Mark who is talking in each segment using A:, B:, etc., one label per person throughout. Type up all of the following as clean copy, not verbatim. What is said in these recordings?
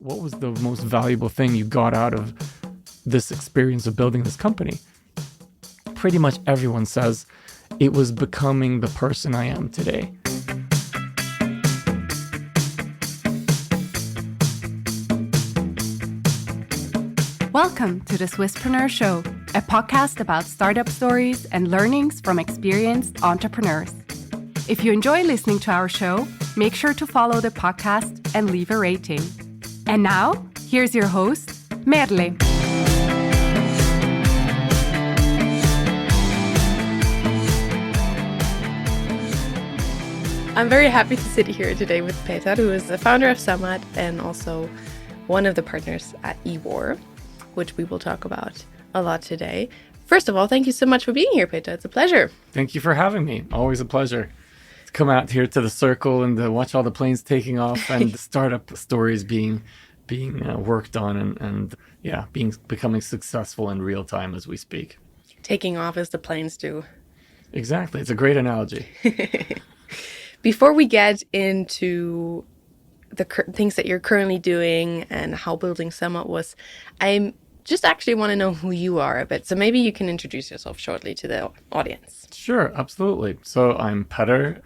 A: what was the most valuable thing you got out of this experience of building this company? Pretty much everyone says it was becoming the person I am today.
B: Welcome to the Swisspreneur Show, a podcast about startup stories and learnings from experienced entrepreneurs. If you enjoy listening to our show, make sure to follow the podcast and leave a rating. And now, here's your host, Merle.
C: I'm very happy to sit here today with Peter, who is the founder of SumUp and also one of the partners at EWOR, which we will talk about a lot today. First of all, thank you so much for being here, Peter. It's a pleasure.
A: Thank you for having me. Always a pleasure to come out here to the circle and to watch all the planes taking off and the startup stories being worked on and becoming successful in real time as we speak.
C: Taking off as the planes do.
A: Exactly. It's a great analogy.
C: Before we get into the things that you're currently doing and how building SumUp was, I just actually want to know who you are a bit. So maybe you can introduce yourself shortly to the audience.
A: Sure, absolutely. So I'm Petter.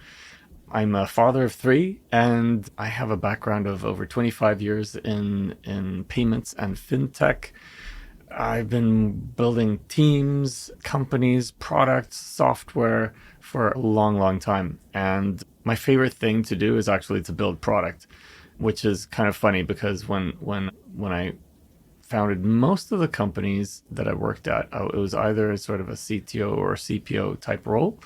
A: I'm a father of 3, and I have a background of over 25 years in payments and fintech. I've been building teams, companies, products, software for a long, long time. And my favorite thing to do is actually to build product, which is kind of funny because when I founded most of the companies that I worked at, it was either sort of a CTO or CPO type role.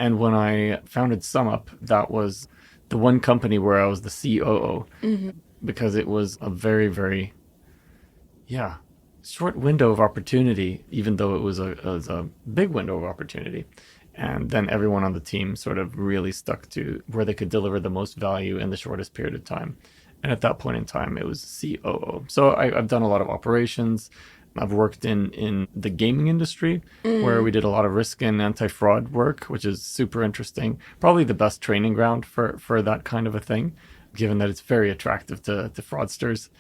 A: And when I founded SumUp, that was the one company where I was the COO, because it was a very, very, short window of opportunity, even though it was a big window of opportunity. And then everyone on the team sort of really stuck to where they could deliver the most value in the shortest period of time. And at that point in time, it was COO. So I've done a lot of operations. I've worked in the gaming industry where we did a lot of risk and anti-fraud work, which is super interesting. Probably the best training ground for that kind of a thing, given that it's very attractive to fraudsters.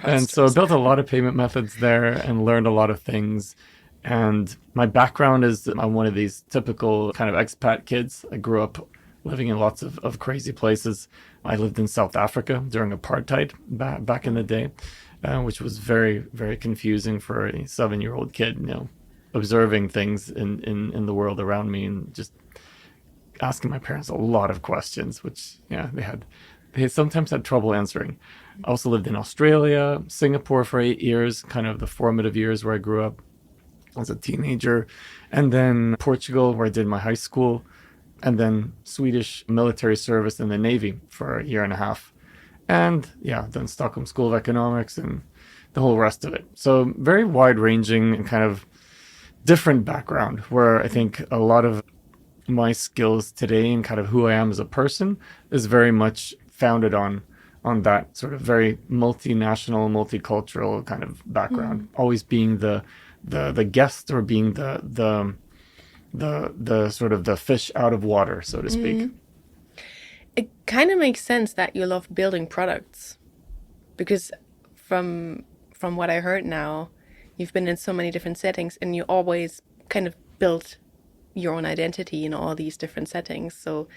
A: And so I built a lot of payment methods there and learned a lot of things. And my background is I'm one of these typical kind of expat kids. I grew up living in lots of crazy places. I lived in South Africa during apartheid back in the day, which was very, very confusing for a 7-year-old kid, observing things in the world around me and just asking my parents a lot of questions, which, they sometimes had trouble answering. I also lived in Australia, Singapore for 8 years, kind of the formative years where I grew up as a teenager, and then Portugal, where I did my high school, and then Swedish military service in the Navy for 1.5 years. And then Stockholm School of Economics and the whole rest of it. So very wide-ranging and kind of different background, where I think a lot of my skills today and kind of who I am as a person is very much founded on that sort of very multinational, multicultural kind of background. Always being the guest or being the sort of the fish out of water, so to speak.
C: It kind of makes sense that you love building products, because from what I heard now, you've been in so many different settings and you always kind of built your own identity in all these different settings. So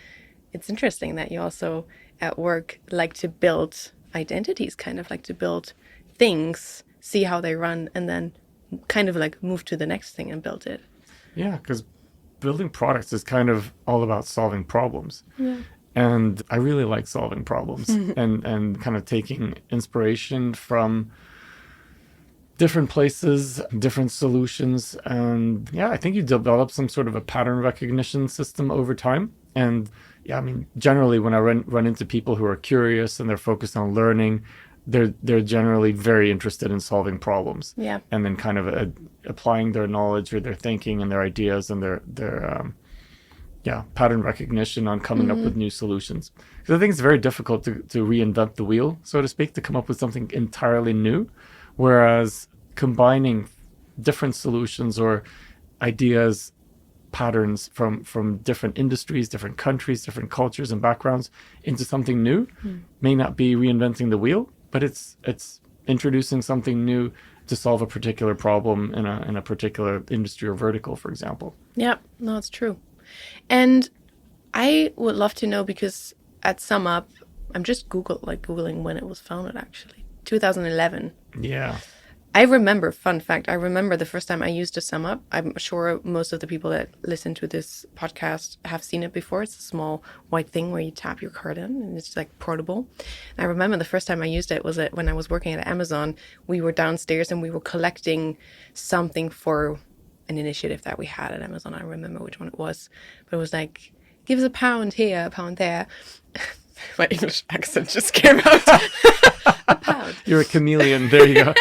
C: it's interesting that you also at work like to build identities, kind of like to build things, see how they run, and then kind of like move to the next thing and build it.
A: Yeah, because building products is kind of all about solving problems. Yeah. And I really like solving problems and kind of taking inspiration from different places, different solutions. And I think you develop some sort of a pattern recognition system over time. And generally when I run into people who are curious and they're focused on learning, they're generally very interested in solving problems. Yeah. And then kind of applying their knowledge or their thinking and their ideas and their pattern recognition on coming up with new solutions. Because I think it's very difficult to reinvent the wheel, so to speak, to come up with something entirely new. Whereas combining different solutions or ideas patterns from different industries, different countries, different cultures and backgrounds into something new. May not be reinventing the wheel, but it's introducing something new to solve a particular problem in a particular industry or vertical, for example.
C: Yeah, no, it's true. And I would love to know, because at SumUp, I'm just Googling when it was founded, actually. 2011.
A: Yeah.
C: I remember, fun fact, I remember the first time I used a SumUp. I'm sure most of the people that listen to this podcast have seen it before. It's a small white thing where you tap your card in, and it's like portable. And I remember the first time I used it was when I was working at Amazon. We were downstairs and we were collecting something for an initiative that we had at Amazon. I don't remember which one it was, but it was like, give us £1 here, £1 there. My English accent just came out. £1.
A: You're a chameleon. There you go.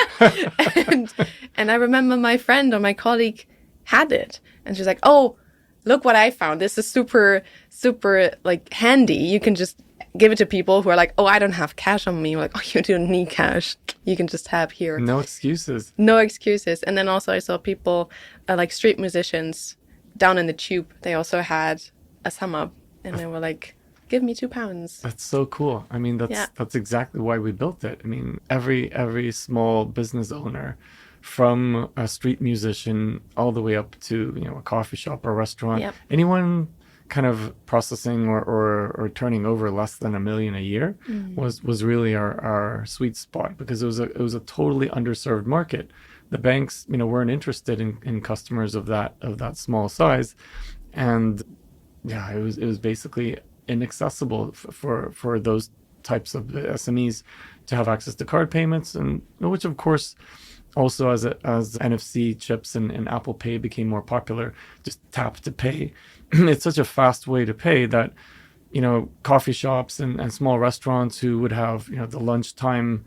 C: and I remember my friend or my colleague had it, and she's like, "Oh, look what I found! This is super, super like handy. You can just give it to people who are like, oh, I don't have cash on me. We're like, oh, you don't need cash. You can just have here.
A: No excuses.
C: No excuses." And then also I saw people like street musicians down in the tube. They also had a SumUp, and they were like, give me £2.
A: That's so cool. I mean, that's exactly why we built it. I mean, every small business owner, from a street musician all the way up to, a coffee shop or restaurant, anyone kind of processing or turning over less than $1 million a year was really our sweet spot, because it was a totally underserved market. The banks, weren't interested in customers of that small size, and it was basically inaccessible for those types of SMEs to have access to card payments, and which of course also as NFC chips and Apple Pay became more popular, just tap to pay. It's such a fast way to pay that coffee shops and small restaurants who would have the lunchtime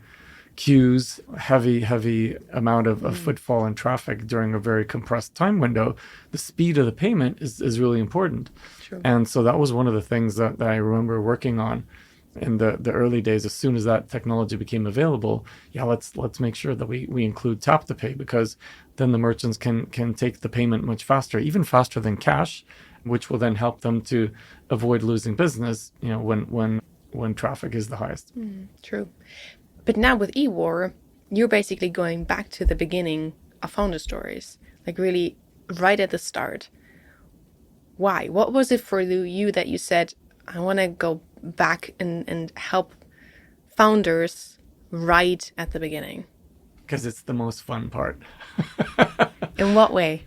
A: queues, heavy amount of footfall and traffic during a very compressed time window, the speed of the payment is really important.
C: Sure.
A: And so that was one of the things that I remember working on in the early days. As soon as that technology became available, let's make sure that we include tap to pay, because then the merchants can take the payment much faster, even faster than cash, which will then help them to avoid losing business when traffic is the highest.
C: True. But now with EWOR, you're basically going back to the beginning of founder stories, like really right at the start. Why? What was it for you that you said, I want to go back and help founders right at the beginning?
A: Because it's the most fun part.
C: In what way?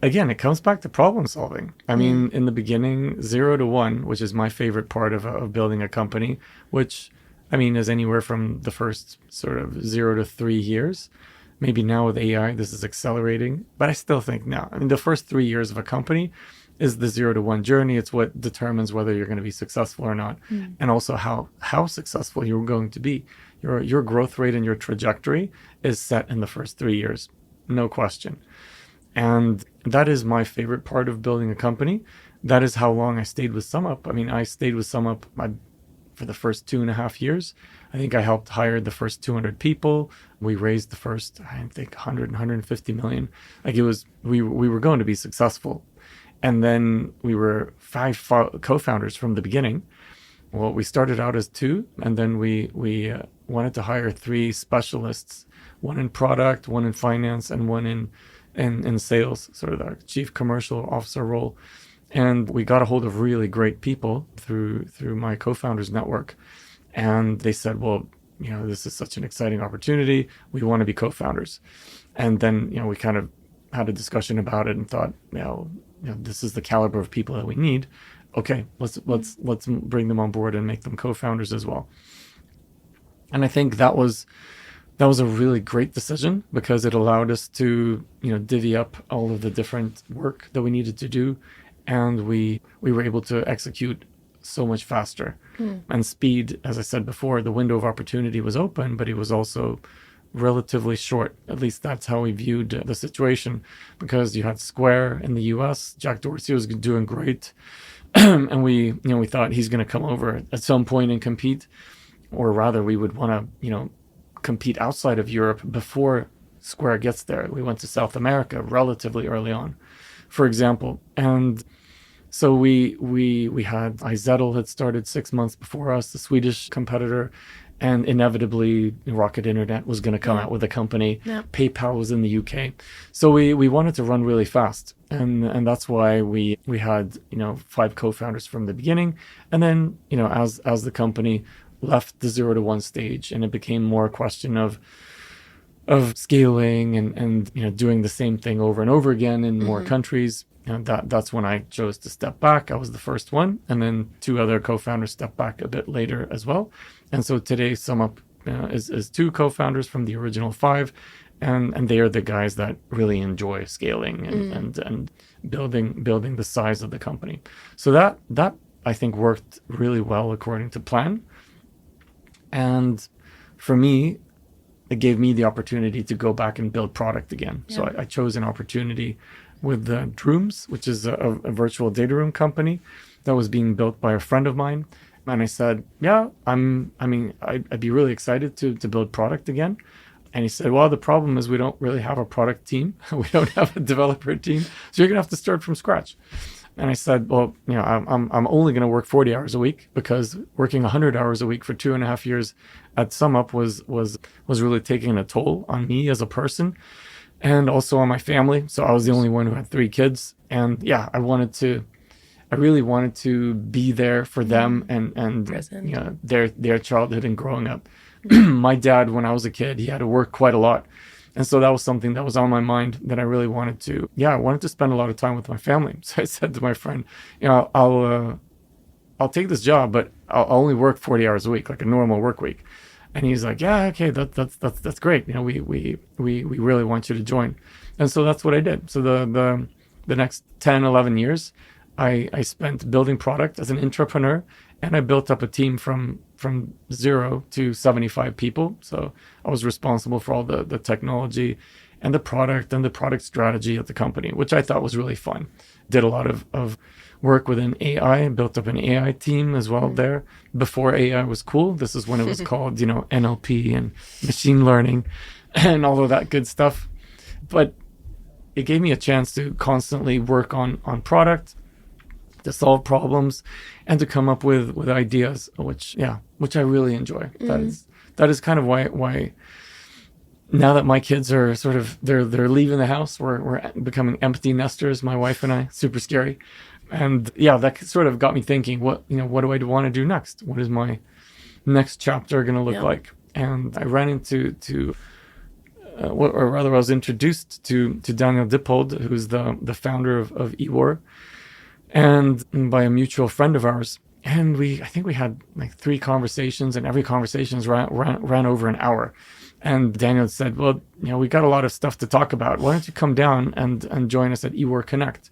A: Again, it comes back to problem solving. I mean, in the beginning, 0 to 1, which is my favorite part of building a company, which is anywhere from the first sort of 0 to 3 years. Maybe now with AI, this is accelerating, but I still think now, the first 3 years of a company is the 0 to 1 journey. It's what determines whether you're going to be successful or not, and also how successful you're going to be. Your growth rate and your trajectory is set in the first 3 years, no question. And that is my favorite part of building a company. That is how long I stayed with SumUp. I stayed with SumUp for the first 2.5 years. I think I helped hire the first 200 people. We raised the first, 150 million. We were going to be successful. And then we were 5 co-founders from the beginning. Well, we started out as 2, and then we wanted to hire 3 specialists, one in product, one in finance, and one in sales, sort of the chief commercial officer role. And we got a hold of really great people through my co-founders network. And they said, well, this is such an exciting opportunity. We want to be co-founders. And then, we kind of had a discussion about it and thought, this is the caliber of people that we need. Okay, let's bring them on board and make them co-founders as well. And I think that was a really great decision, because it allowed us to, divvy up all of the different work that we needed to do. And we were able to execute so much faster. And speed, as I said before, the window of opportunity was open, but it was also relatively short. At least that's how we viewed the situation, because you had Square in the US, Jack Dorsey was doing great. And we thought he's going to come over at some point and compete, or rather we would want to, compete outside of Europe before Square gets there. We went to South America relatively early on. for example. And so we had iZettle had started 6 months before us, the Swedish competitor, and inevitably Rocket Internet was going to come out with a company.
C: Yeah.
A: PayPal was in the UK. So we wanted to run really fast. And that's why we had, 5 co-founders from the beginning. And then, as the company left the 0 to 1 stage, and it became more a question of scaling and doing the same thing over and over again in more countries. That's when I chose to step back. I was the first one, and then 2 other co-founders stepped back a bit later as well. And so today SumUp is 2 co-founders from the original 5, and they are the guys that really enjoy scaling and building the size of the company. So that I think worked really well according to plan. And for me, it gave me the opportunity to go back and build product again. Yeah. So I chose an opportunity with Drooms, which is a virtual data room company that was being built by a friend of mine. And I said, yeah, I'd be really excited to build product again. And he said, well, the problem is we don't really have a product team. We don't have a developer team. So you're going to have to start from scratch. And I said, well, I'm only going to work 40 hours a week, because working 100 hours a week for 2.5 years at SumUp was really taking a toll on me as a person and also on my family. So I was the only one who had 3 kids. And yeah, I really wanted to be there for them and their childhood and growing up. My dad, when I was a kid, he had to work quite a lot. And so that was something that was on my mind, that I really wanted to, I wanted to spend a lot of time with my family. So I said to my friend, I'll take this job, but I'll only work 40 hours a week, like a normal work week. And he's like, yeah, okay, that's great. We really want you to join. And so that's what I did. So the next 10, 11 years, I spent building product as an entrepreneur, and I built up a team from 0 to 75 people. So I was responsible for all the technology and the product strategy at the company, which I thought was really fun. Did a lot of work within AI and built up an AI team as well there. Before AI was cool, this is when it was called, NLP and machine learning and all of that good stuff. But it gave me a chance to constantly work on product, to solve problems, and to come up with ideas, which I really enjoy. That is kind of why now that my kids are sort of they're leaving the house, we're becoming empty nesters, my wife and I. Super scary. And that sort of got me thinking, what do I want to do next? What is my next chapter going to look like? And I ran into I was introduced to Daniel Dippold, who's the founder of EWOR, and by a mutual friend of ours. And I think we had like 3 conversations, and every conversation ran over an hour. And Daniel said, well, we got a lot of stuff to talk about. Why don't you come down and join us at EWOR Connect,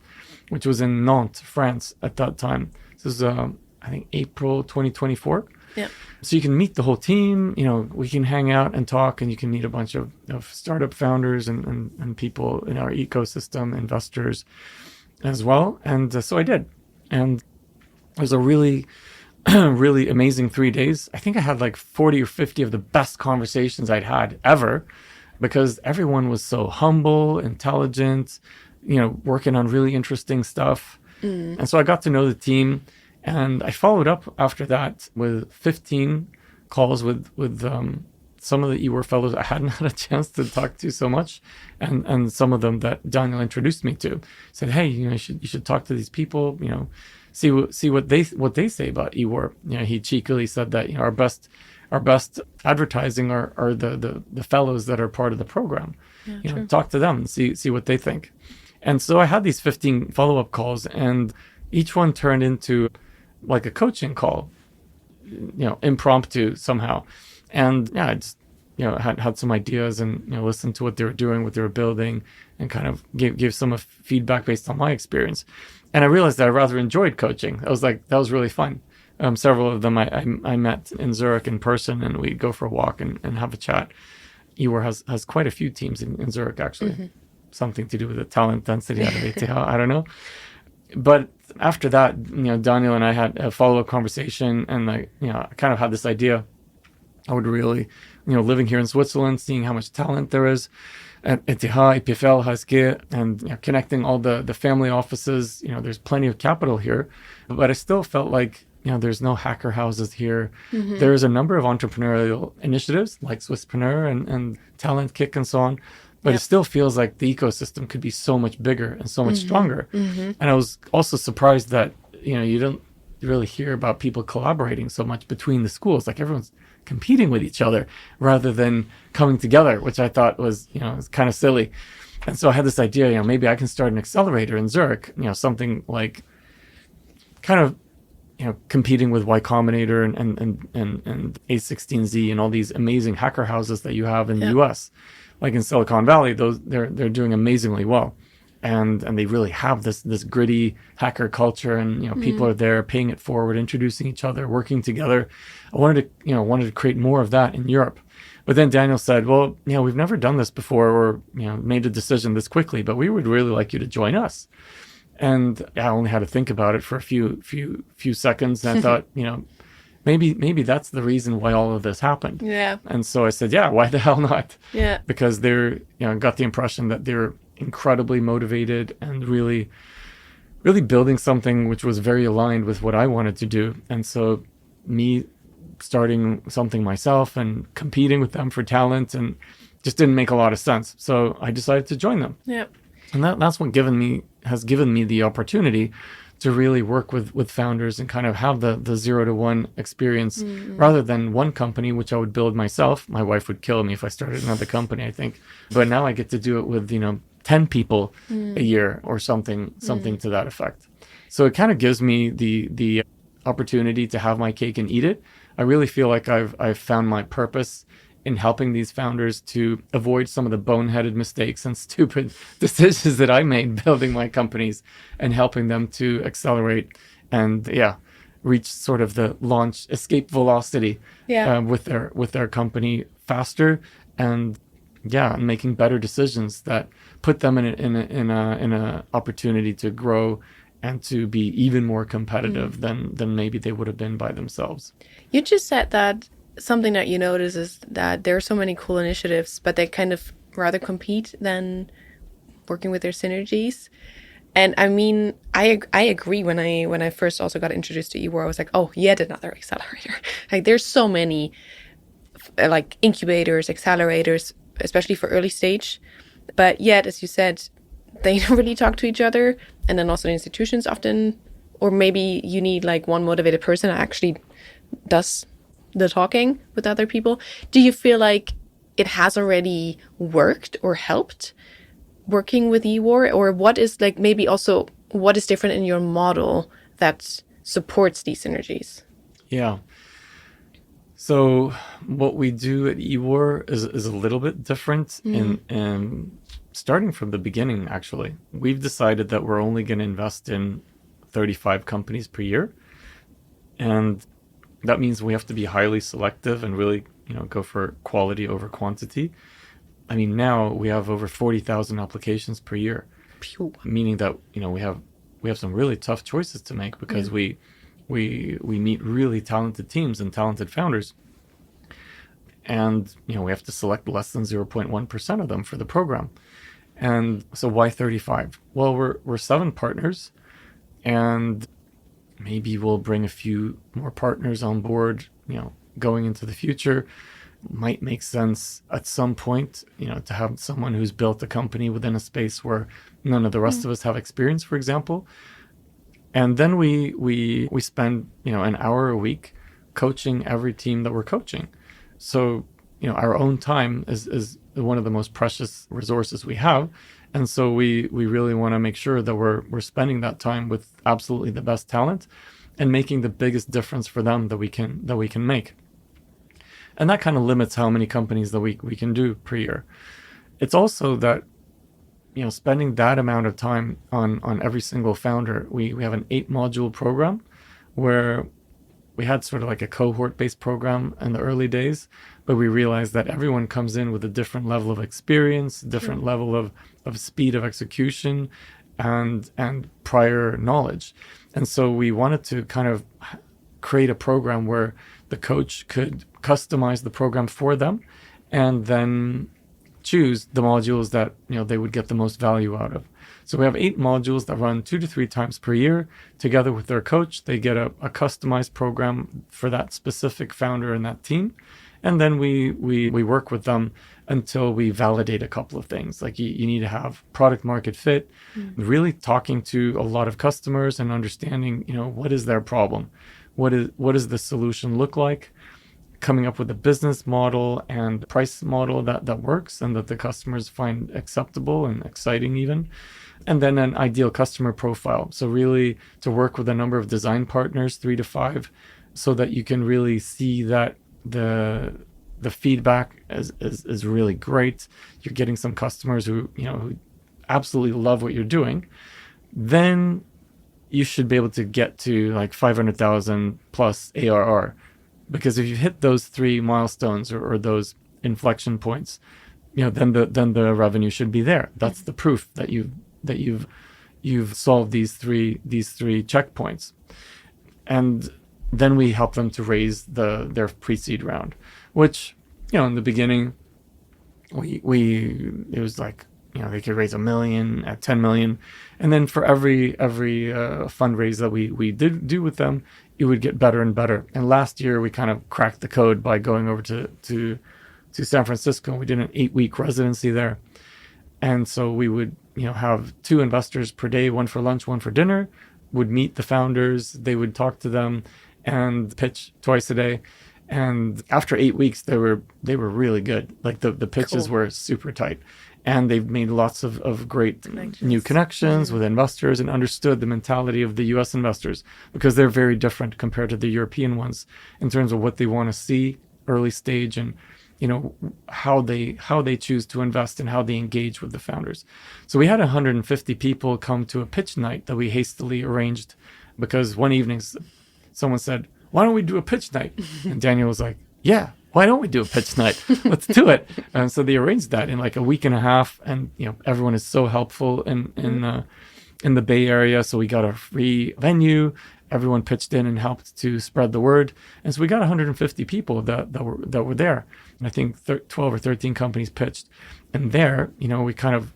A: which was in Nantes, France at that time. This was, I think, April 2024.
C: Yeah.
A: So you can meet the whole team, we can hang out and talk, and you can meet a bunch of startup founders and people in our ecosystem, investors as well. And so I did. And it was a really, really amazing 3 days. I think I had like 40 or 50 of the best conversations I'd had ever, because everyone was so humble, intelligent, working on really interesting stuff. And so I got to know the team, and I followed up after that with 15 calls with some of the EWOR fellows I hadn't had a chance to talk to so much, and some of them that Daniel introduced me to. Said, hey, you should talk to these people, see what they say about EWOR. He cheekily said that our best advertising are the fellows that are part of the program. Talk to them and see what they think. And so I had these 15 follow-up calls, and each one turned into like a coaching call, impromptu somehow. And I just, had some ideas and, listened to what they were doing, what they were building, and kind of gave some feedback based on my experience. And I realized that I rather enjoyed coaching. That was really fun. Several of them I met in Zurich in person, and we'd go for a walk and have a chat. EWOR has quite a few teams in Zurich, actually. Mm-hmm. Something to do with the talent density out of ETH, I don't know. But after that, Daniel and I had a follow-up conversation, and I kind of had this idea. I would really living here in Switzerland, seeing how much talent there is at ETH, EPFL, HSG, and connecting all the family offices. There's plenty of capital here, but I still felt like, there's no hacker houses here. There's a number of entrepreneurial initiatives like Swisspreneur and Talent Kick and so on, but it still feels like the ecosystem could be so much bigger and so much stronger. And I was also surprised that, you don't really hear about people collaborating so much between the schools. Like everyone's competing with each other rather than coming together, which I thought was, was kind of silly. And so I had this idea, maybe I can start an accelerator in Zurich, something like kind of, competing with Y Combinator and A16Z and all these amazing hacker houses that you have in the US. Like in Silicon Valley, they're doing amazingly well. And they really have this gritty hacker culture, and people are there paying it forward, introducing each other, working together. I wanted to create more of that in Europe. But then Daniel said, well, we've never done this before, or made a decision this quickly, but we would really like you to join us. And I only had to think about it for a few seconds, and I thought, maybe that's the reason why all of this happened.
C: Yeah.
A: And so I said, yeah, why the hell not?
C: Yeah.
A: Because they're, got the impression that they're incredibly motivated and really building something which was very aligned with what I wanted to do. And so me starting something myself and competing with them for talent and just didn't make a lot of sense. So I decided to join them.
C: Yeah.
A: And that's what has given me the opportunity to really work with founders and kind of have the 0 to 1 experience rather than one company, which I would build myself. My wife would kill me if I started another company, I think. But now I get to do it with, 10 people a year or something to that effect. So it kind of gives me the opportunity to have my cake and eat it. I really feel like I've found my purpose in helping these founders to avoid some of the boneheaded mistakes and stupid decisions that I made building my companies, and helping them to accelerate and reach sort of the launch escape velocity with their company faster, and making better decisions that put them in a opportunity to grow and to be even more competitive than maybe they would have been by themselves.
C: You just said that something that you notice is that there are so many cool initiatives, but they kind of rather compete than working with their synergies. And I mean, I agree. When I first also got introduced to EWOR, I was like, oh, yet another accelerator. Like there's so many like incubators, accelerators, especially for early stage. But yet, as you said, they don't really talk to each other. And then also institutions often, or maybe you need like one motivated person that actually does the talking with other people. Do you feel like it has already worked or helped working with EWOR? Or what is like maybe also what is different in your model that supports these synergies?
A: Yeah. So what we do at EWOR is a little bit different in starting from the beginning, actually. We've decided that we're only going to invest in 35 companies per year. And that means we have to be highly selective and really, go for quality over quantity. I mean, now we have over 40,000 applications per year, meaning that, we have some really tough choices to make because we meet really talented teams and talented founders. And, we have to select less than 0.1% of them for the program. And so why 35? Well, we're 7 partners, and maybe we'll bring a few more partners on board, going into the future. Might make sense at some point, to have someone who's built a company within a space where none of the rest of us have experience, for example. And then we spend, an hour a week coaching every team that we're coaching. So, our own time is one of the most precious resources we have. And so we really want to make sure that we're spending that time with absolutely the best talent and making the biggest difference for them that we can make. And that kind of limits how many companies that we can do per year. It's also that, spending that amount of time on every single founder. We have an 8-module program where we had sort of like a cohort-based program in the early days, but we realized that everyone comes in with a different level of experience, different level of speed of execution, and prior knowledge. And so we wanted to kind of create a program where the coach could customize the program for them, and then choose the modules that they would get the most value out of. So we have 8 modules that run 2 to 3 times per year. Together with their coach, they get a customized program for that specific founder and that team. And then we work with them until we validate a couple of things. Like you need to have product market fit, really talking to a lot of customers and understanding, what is their problem? What does the solution look like? Coming up with a business model and price model that works and that the customers find acceptable and exciting even. And then an ideal customer profile. So really to work with a number of design partners, 3 to 5, so that you can really see that the feedback is really great. You're getting some customers who absolutely love what you're doing. Then you should be able to get to like 500,000 plus ARR. Because if you hit those 3 milestones or those inflection points, then the revenue should be there. That's the proof that you've solved these three checkpoints. And then we help them to raise their pre-seed round, which in the beginning it was like they could raise $1 million at 10 million, and then for every fundraise that we did do with them, it would get better and better. And last year we kind of cracked the code by going over to San Francisco. We did an 8-week residency there, and so we would have 2 investors per day, one for lunch, one for dinner. Would meet the founders, they would talk to them, and pitch twice a day. And after 8 weeks, they were really good. Like the pitches were super tight. And they've made lots of great new connections with investors and understood the mentality of the US investors, because they're very different compared to the European ones in terms of what they want to see early stage and how they choose to invest and how they engage with the founders. So we had 150 people come to a pitch night that we hastily arranged, because one evening someone said, "Why don't we do a pitch night?" And Daniel was like, "Yeah, why don't we do a pitch night? Let's do it." And so they arranged that in like a week and a half. And everyone is so helpful in the Bay Area. So we got a free venue. Everyone pitched in and helped to spread the word. And so we got 150 people that were there. And I think 12 or 13 companies pitched. And there, we kind of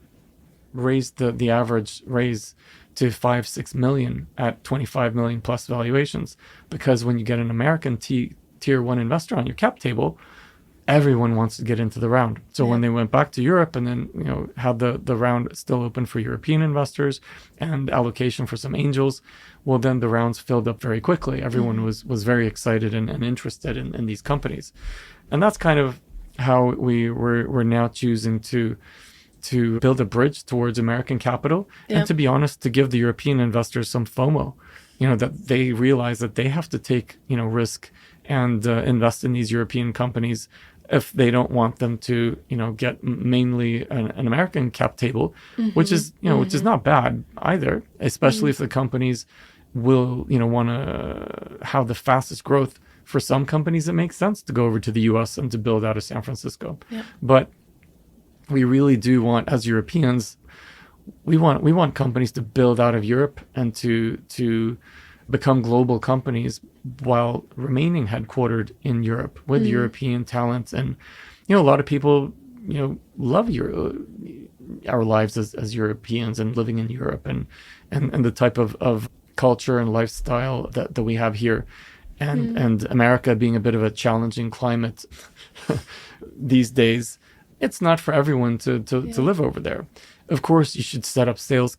A: raised the average raise to 5-6 million at 25 million plus valuations. Because when you get an American tier 1 investor on your cap table, everyone wants to get into the round. So when they went back to Europe and then had the round still open for European investors and allocation for some angels, well, then the rounds filled up very quickly. Everyone was very excited and interested in these companies. And that's kind of how we're now choosing to build a bridge towards American capital. And to be honest, to give the European investors some FOMO, that they realize that they have to take risk and invest in these European companies if they don't want them to get mainly an American cap table, which is which is not bad either, especially if the companies will want to have the fastest growth. For some companies it makes sense to go over to the US and to build out of San Francisco. But we really do want, as Europeans, we want companies to build out of Europe and to become global companies while remaining headquartered in Europe with European talent. And a lot of people love our lives as Europeans and living in Europe and the type of culture and lifestyle that we have here. And America being a bit of a challenging climate these days, it's not for everyone to live over there. Of course, you should set up sales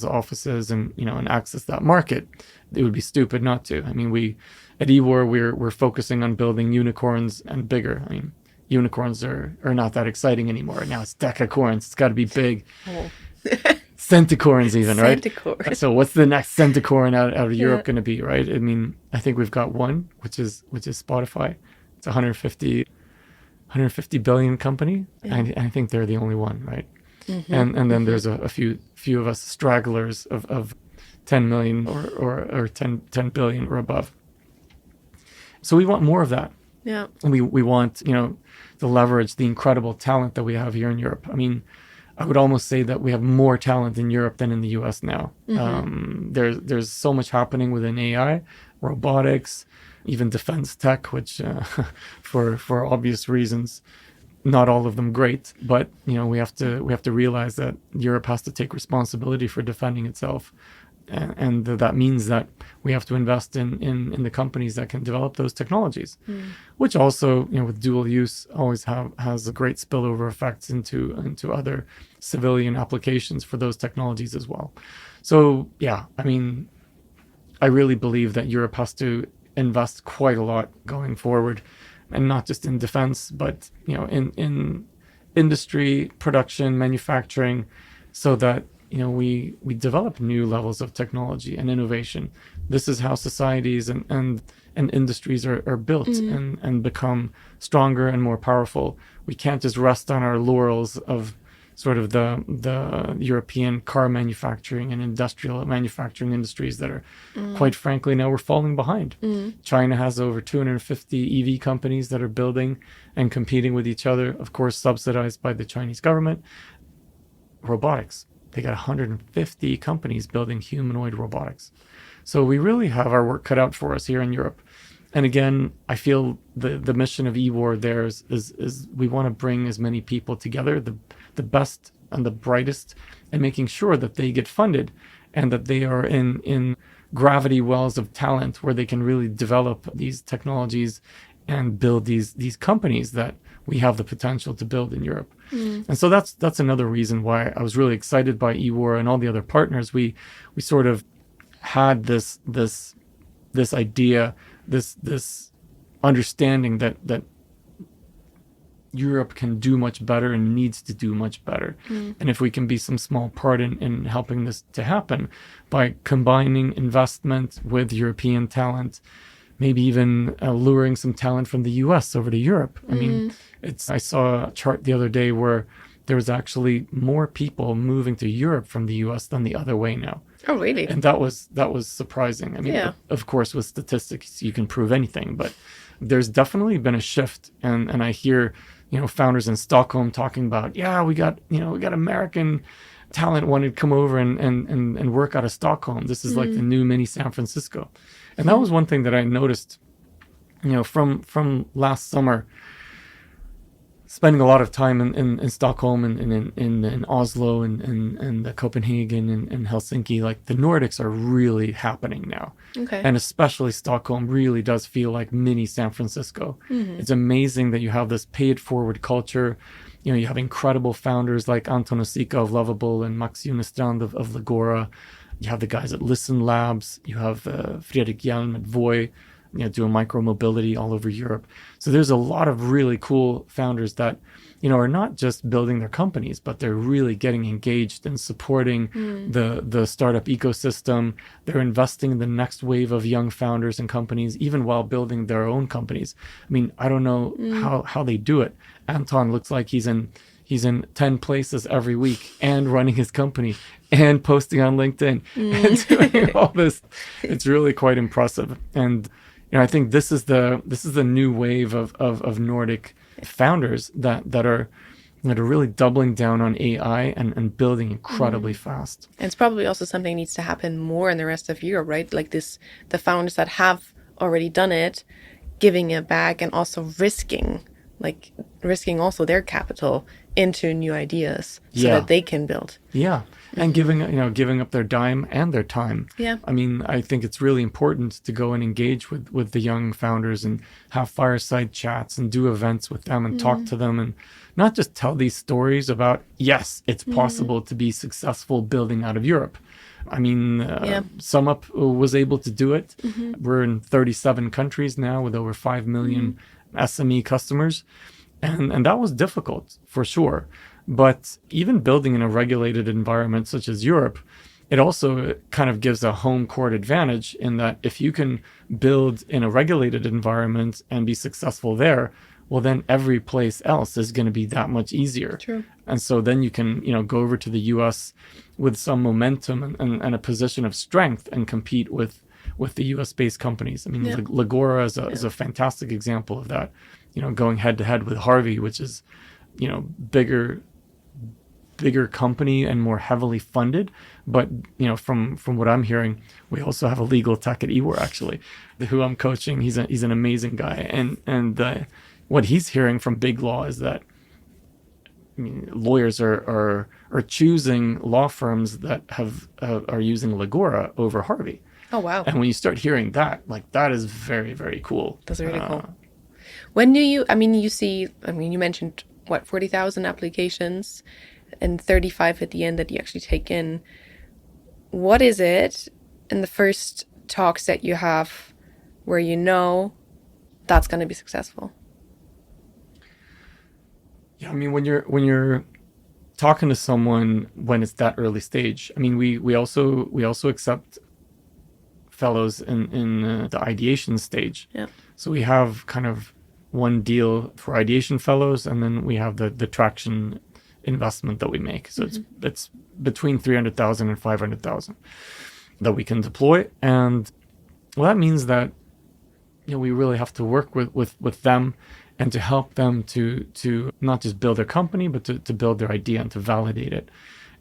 A: offices and and access that market. It would be stupid not to. I mean, we at EWOR we're focusing on building unicorns and bigger. I mean, unicorns are not that exciting anymore. Now it's decacorns. It's got to be big. Oh. Centicorns even, right? Centicorns. So what's the next centicorn out of Europe going to be, right? I mean, I think we've got one, which is Spotify. It's 150 billion company. And I think they're the only one, right? And then there's a few of us stragglers of 10 million or 10 billion or above. So we want more of that. Yeah. And we want, to leverage the incredible talent that we have here in Europe. I mean, I would almost say that we have more talent in Europe than in the US now. There's so much happening within AI, robotics, even defense tech, which for obvious reasons, not all of them great, but we have to realize that Europe has to take responsibility for defending itself, and that means that we have to invest in the companies that can develop those technologies, which also with dual use always has a great spillover effects into other civilian applications for those technologies as well. So yeah, I mean, I really believe that Europe has to invest quite a lot going forward, and not just in defense, but in industry, production, manufacturing, so that we develop new levels of technology and innovation. This is how societies and industries are built and become stronger and more powerful. We can't just rest on our laurels of sort of the European car manufacturing and industrial manufacturing industries that are, quite frankly, now we're falling behind. China has over 250 EV companies that are building and competing with each other, of course, subsidized by the Chinese government. Robotics, they got 150 companies building humanoid robotics. So we really have our work cut out for us here in Europe. And again, I feel the mission of EWOR there is we want to bring as many people together, the best and the brightest, and making sure that they get funded and that they are in gravity wells of talent where they can really develop these technologies and build these companies that we have the potential to build in Europe. And so that's another reason why I was really excited by EWOR and all the other partners. We sort of had this idea, this understanding that Europe can do much better and needs to do much better. And if we can be some small part in helping this to happen by combining investment with European talent, maybe even luring some talent from the US over to Europe. I mean, I saw a chart the other day where there was actually more people moving to Europe from the US than the other way now.
C: Oh, really?
A: And that was surprising. I mean, of course, with statistics, you can prove anything, but there's definitely been a shift. And I hear, founders in Stockholm talking about, we got American talent wanted to come over and work out of Stockholm. This is like the new mini San Francisco. And that was one thing that I noticed, from last summer, spending a lot of time in Stockholm and in Oslo and Copenhagen and Helsinki. Like the Nordics are really happening now.
C: Okay.
A: And especially Stockholm really does feel like mini San Francisco. It's amazing that you have this pay it forward culture. You have incredible founders like Anton Osika of Lovable and Max Junestrand of Legora. You have the guys at Listen Labs. You have Fredrik Hjelm at Voi, doing micro-mobility all over Europe. So there's a lot of really cool founders that, are not just building their companies, but they're really getting engaged and supporting the startup ecosystem. They're investing in the next wave of young founders and companies, even while building their own companies. I mean, I don't know how they do it. Anton looks like he's in 10 places every week and running his company and posting on LinkedIn and doing all this. It's really quite impressive. And I think this is the new wave of Nordic founders that are really doubling down on AI and building incredibly fast.
C: And it's probably also something that needs to happen more in the rest of Europe, right? Like the founders that have already done it, giving it back and also risking also their capital into new ideas so that they can build.
A: Yeah. And giving up their dime and their time.
C: Yeah.
A: I mean, I think it's really important to go and engage with the young founders and have fireside chats and do events with them and talk to them and not just tell these stories about, yes, it's possible to be successful building out of Europe. I mean, SumUp was able to do it. We're in 37 countries now with over 5 million SME customers. And that was difficult for sure. But even building in a regulated environment such as Europe, it also kind of gives a home court advantage in that if you can build in a regulated environment and be successful there, well, then every place else is going to be that much easier.
C: True.
A: And so then you can, go over to the US with some momentum and a position of strength and compete with the US-based companies. I mean, Legora is a fantastic example of that, going head to head with Harvey, which is, bigger company and more heavily funded, But from what I'm hearing, we also have a legal tech at EWOR actually, who I'm coaching. He's an amazing guy, and what he's hearing from big law is that lawyers are choosing law firms that are using Legora over Harvey.
C: Oh, wow.
A: And when you start hearing that, like, that is very, very cool.
C: That's really cool. When do you mentioned, 40,000 applications and 35 at the end that you actually take in. What is it in the first talks that you have where that's going to be successful?
A: Yeah, when you're talking to someone when it's that early stage, we also accept fellows in the ideation stage.
C: Yeah.
A: So we have kind of one deal for ideation fellows, and then we have the traction investment that we make. So it's between 300,000 and 500,000 that we can deploy. And well, that means that we really have to work with them and to help them to not just build their company, but to build their idea and to validate it.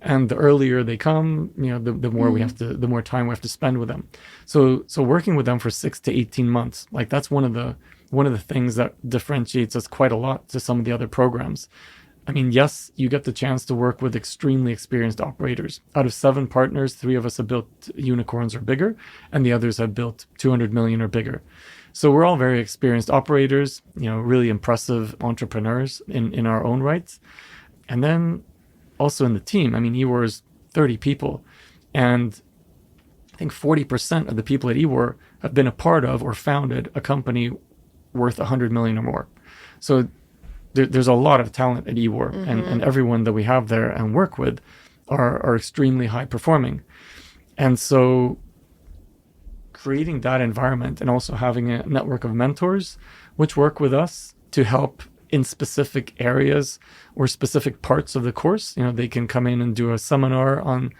A: And the earlier they come, the more the more time we have to spend with them. So working with them for 6 to 18 months, like, that's one of the things that differentiates us quite a lot to some of the other programs. Yes, you get the chance to work with extremely experienced operators. Out of 7 partners, 3 of us have built unicorns or bigger, and the others have built 200 million or bigger. So we're all very experienced operators, really impressive entrepreneurs in our own rights. And then also in the team, EWOR is 30 people, and I think 40% of the people at EWOR have been a part of or founded a company worth 100 million or more. So there's a lot of talent at EWOR, and everyone that we have there and work with are extremely high performing. And so creating that environment and also having a network of mentors which work with us to help in specific areas or specific parts of the course. They can come in and do a seminar on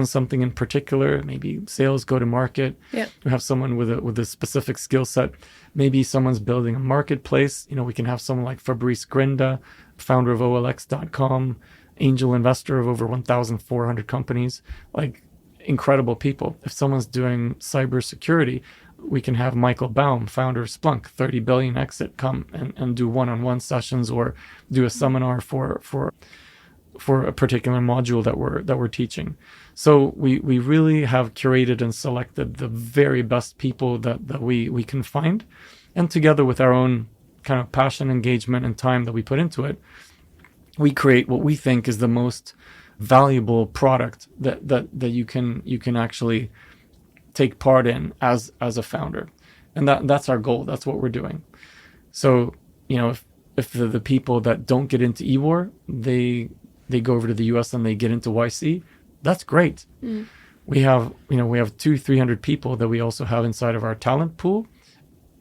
A: something in particular, maybe sales, go to market.
C: Yeah.
A: We have someone with a specific skill set. Maybe someone's building a marketplace. We can have someone like Fabrice Grinda, founder of OLX.com, angel investor of over 1,400 companies, like, incredible people. If someone's doing cybersecurity, we can have Michael Baum, founder of Splunk, 30 billion exit, come and do one-on-one sessions or do a seminar for a particular module that we're teaching. So we really have curated and selected the very best people that we can find, and together with our own kind of passion, engagement, and time that we put into it, we create what we think is the most valuable product that you can actually take part in as a founder. And that's our goal. That's what we're doing. So, if the people that don't get into EWOR, they go over to the US and they get into YC, that's great. We have 200-300 people that we also have inside of our talent pool,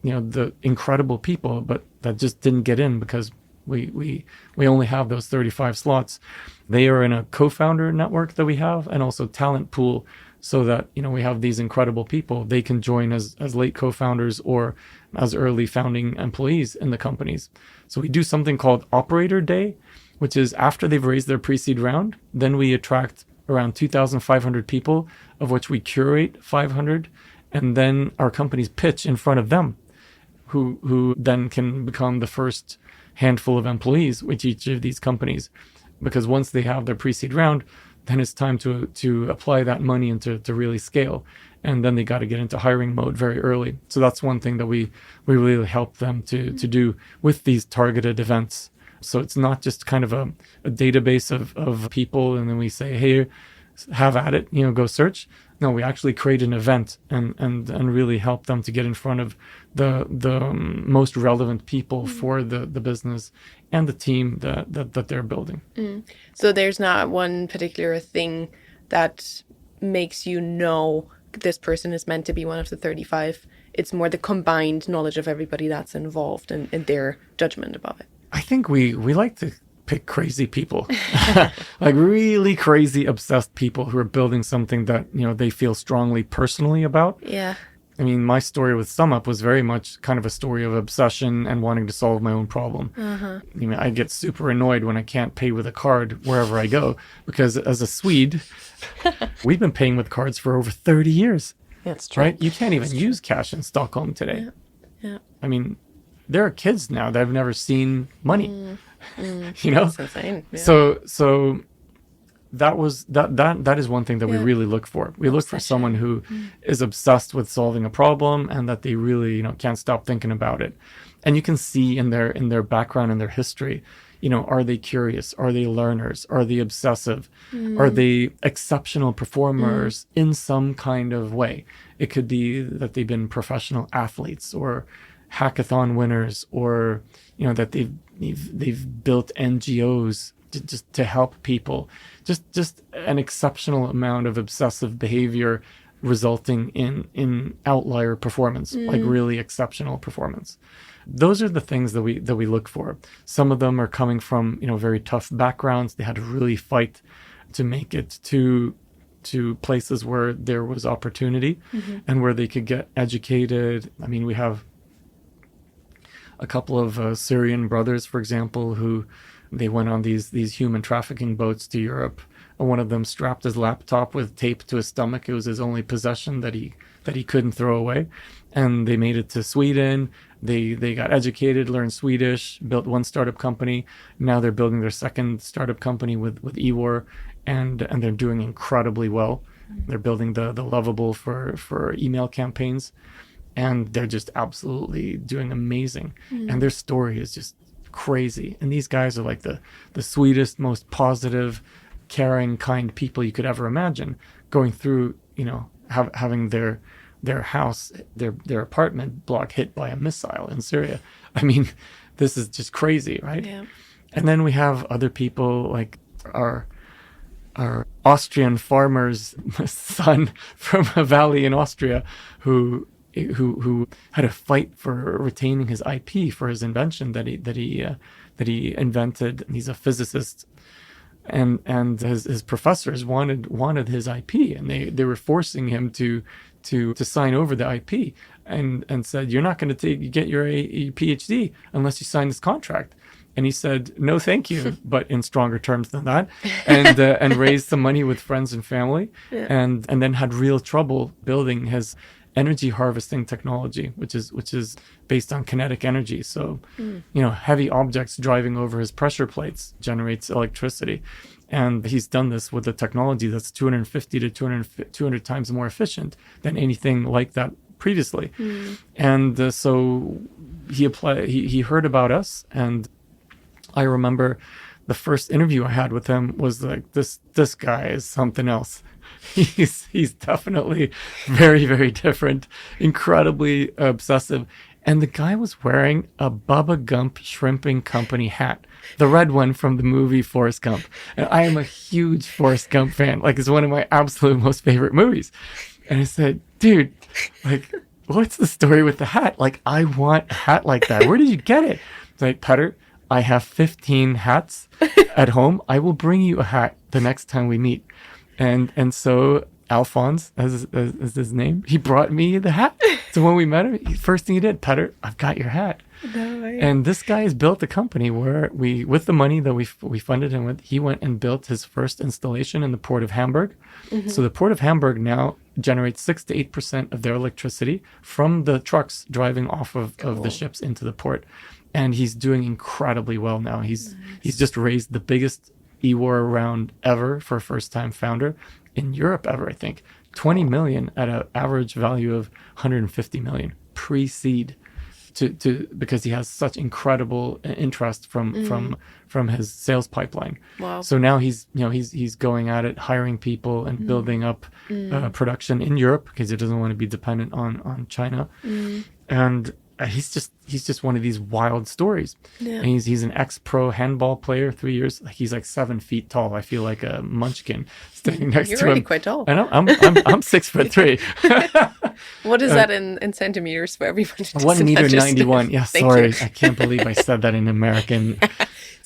A: the incredible people, but that just didn't get in because we only have those 35 slots. They are in a co-founder network that we have, and also talent pool, so that we have these incredible people. They can join as late co-founders or as early founding employees in the companies. So we do something called Operator Day, which is after they've raised their pre-seed round, then we attract around 2,500 people, of which we curate 500, and then our companies pitch in front of them, who then can become the first handful of employees with each of these companies. Because once they have their pre-seed round, then it's time to apply that money and to really scale. And then they got to get into hiring mode very early. So that's one thing that we really help them to do with these targeted events. So it's not just kind of a database of people, and then we say, hey, have at it, go search. No, we actually create an event and really help them to get in front of the most relevant people for the business and the team that they're building.
C: So there's not one particular thing that makes this person is meant to be one of the 35. It's more the combined knowledge of everybody that's involved and their judgment about it.
A: I think we like to pick crazy people, like really crazy, obsessed people who are building something that, they feel strongly personally about.
C: Yeah.
A: I mean, my story with SumUp was very much kind of a story of obsession and wanting to solve my own problem. I mean, I get super annoyed when I can't pay with a card wherever I go, because as a Swede, we've been paying with cards for over 30 years.
C: That's true.
A: Right? You can't even use cash in Stockholm today.
C: Yeah.
A: I mean, there are kids now that have never seen money. You know?
C: That's insane. Yeah.
A: So that is one thing that we really look for. We look for someone who is obsessed with solving a problem, and that they really, can't stop thinking about it. And you can see in their background and their history, are they curious? Are they learners? Are they obsessive? Are they exceptional performers in some kind of way? It could be that they've been professional athletes or hackathon winners, or that they've built NGOs just to help people. Just an exceptional amount of obsessive behavior resulting in outlier performance, like really exceptional performance. Those are the things that we look for. Some of them are coming from very tough backgrounds. They had to really fight to make it to places where there was opportunity and where they could get educated. I mean, we have a couple of Syrian brothers, for example, who they went on these human trafficking boats to Europe. And one of them strapped his laptop with tape to his stomach. It was his only possession that he couldn't throw away. And they made it to Sweden. They got educated, learned Swedish, built one startup company. Now they're building their second startup company with EWOR, and they're doing incredibly well. They're building the Lovable for email campaigns, and they're just absolutely doing amazing. And their story is just crazy. And these guys are like the sweetest, most positive, caring, kind people you could ever imagine, going through, having their house, their apartment block hit by a missile in Syria. I mean, this is just crazy, right?
C: Yeah.
A: And then we have other people like our Austrian farmer's son from a valley in Austria who had to fight for retaining his IP for his invention that he invented. He's a physicist, and his professors wanted his IP, and they were forcing him to sign over the IP, and said, you're not going to get your PhD unless you sign this contract. And he said, no, thank you, but in stronger terms than that, and raised some money with friends and family, and then had real trouble building his energy harvesting technology, which is based on kinetic energy. So, heavy objects driving over his pressure plates generates electricity. And he's done this with a technology that's 250 to 200 times more efficient than anything like that previously. And so he heard about us, and I remember the first interview I had with him was like, this guy is something else. He's definitely very, very different, incredibly obsessive. And the guy was wearing a Bubba Gump Shrimping Company hat, the red one from the movie Forrest Gump. And I am a huge Forrest Gump fan. Like, it's one of my absolute most favorite movies. And I said, dude, like, what's the story with the hat? Like, I want a hat like that. Where did you get it? It's like, Petter, I have 15 hats at home. I will bring you a hat the next time we meet. And so Alphonse, as his name, he brought me the hat. So when we met him, first thing he did, Petter, I've got your hat.
C: No way.
A: And this guy has built a company where with the money that we funded him with, he went and built his first installation in the port of Hamburg. So the port of Hamburg now generates 6 to 8% of their electricity from the trucks driving off of the ships into the port. And he's doing incredibly well now. He's just raised the biggest EWOR round ever for a first-time founder in Europe ever, I think. 20 million at an average value of 150 million pre-seed, because he has such incredible interest from his sales pipeline.
C: Wow.
A: So now he's going at it, hiring people and building up production in Europe, because he doesn't want to be dependent on China. And he's just one of these wild stories. And he's an ex-pro handball player, 3 years. Like, he's like 7 feet tall. I feel like a munchkin standing next
C: You're
A: to
C: really
A: him.
C: quite tall.
A: And I'm 6'3".
C: What is that in centimeters for everybody?
A: 1 meter 91. Yeah,
C: Thank
A: sorry,
C: you.
A: I can't believe I said that in American.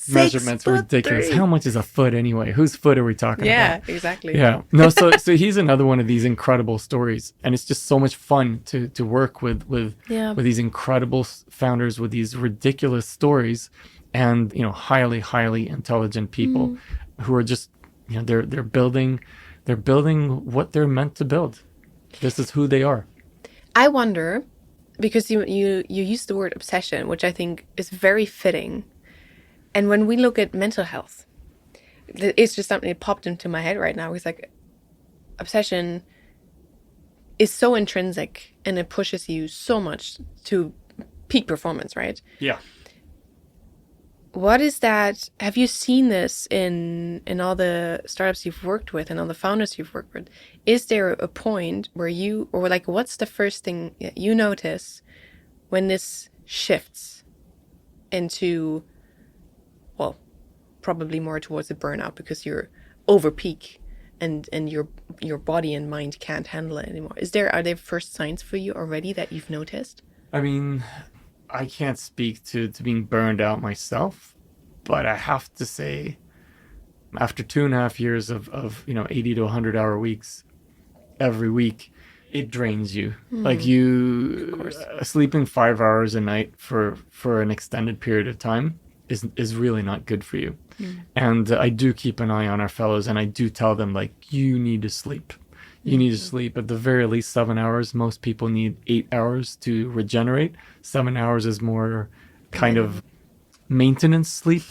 A: measurements ridiculous.
C: 6'3".
A: How much is a foot anyway? Whose foot are we talking
C: Yeah,
A: about?
C: exactly.
A: Yeah. No, so he's another one of these incredible stories. And it's just so much fun to work with these incredible founders with these ridiculous stories and, highly intelligent people who are just, they're building what they're meant to build. This is who they are.
C: I wonder, because you use the word obsession, which I think is very fitting. And when we look at mental health, it's just something that popped into my head right now. It's like obsession is so intrinsic and it pushes you so much to peak performance, right?
A: Yeah.
C: What is that? Have you seen this in all the startups you've worked with and all the founders you've worked with? Is there a point where what's the first thing that you notice when this shifts into, well, probably more towards a burnout because you're over peak and your body and mind can't handle it anymore? Are there first signs for you already that you've noticed?
A: I mean, I can't speak to being burned out myself, but I have to say, after 2.5 years of 80 to 100 hour weeks every week, it drains you. Like sleeping 5 hours a night for an extended period of time is really not good for you. And I do keep an eye on our fellows, and I do tell them, like, you need to sleep. You need to sleep at the very least 7 hours. Most people need 8 hours to regenerate. 7 hours is more kind of maintenance sleep.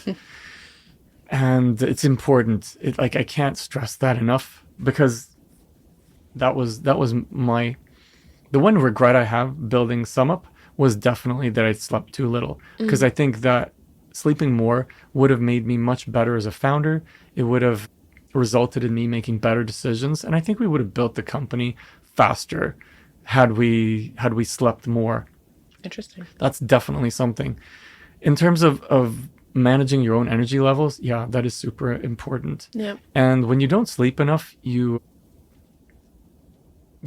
A: And it's important. I can't stress that enough, because that was the one regret I have building SumUp was definitely that I slept too little. Because I think that sleeping more would have made me much better as a founder. It would have resulted in me making better decisions, and I think we would have built the company faster had we slept more.
C: Interesting.
A: That's definitely something. In terms of managing your own energy levels, yeah, that is super important.
C: Yeah.
A: And when you don't sleep enough, you